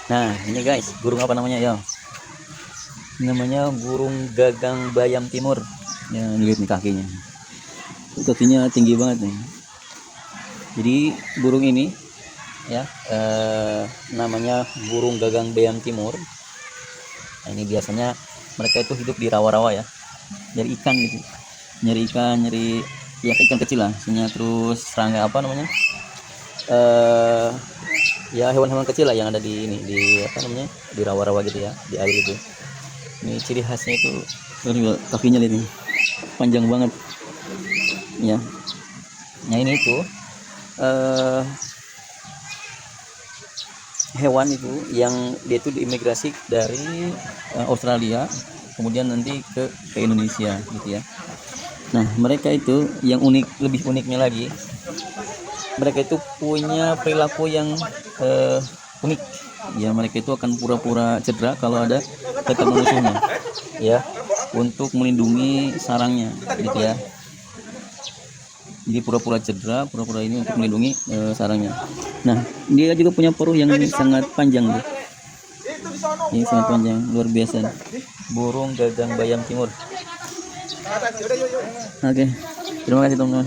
Nah, ini guys, burung apa namanya ya? Namanya burung gagang bayam timur. Ya, lihat nih kakinya. Kakinya tinggi banget nih. Jadi burung ini ya namanya burung gagang bayam timur. Nah, ini biasanya mereka itu hidup di rawa-rawa ya, nyari ikan gitu, nyari ikan, nyari ya ikan kecil lah, misalnya terus serangga apa namanya, eh ya hewan-hewan kecil lah yang ada di ini, di apa namanya, di rawa-rawa gitu ya, di air itu. Ini ciri khasnya itu, kakinya lihat nih, panjang banget ya. Nah ini itu eh, hewan itu yang dia itu diimigrasi dari Australia, kemudian nanti ke Indonesia gitu ya. Nah mereka itu yang unik, lebih uniknya lagi, mereka itu punya perilaku yang unik ya. Mereka itu akan pura-pura cedera kalau ada ketemu musuhnya ya, untuk melindungi sarangnya gitu ya. Jadi pura-pura cedera, pura-pura ini untuk melindungi sarangnya. Nah dia juga punya paruh yang sangat panjang tuh. Ini sangat panjang, luar biasa. Burung gagang bayam timur. Oke, terima kasih teman-teman.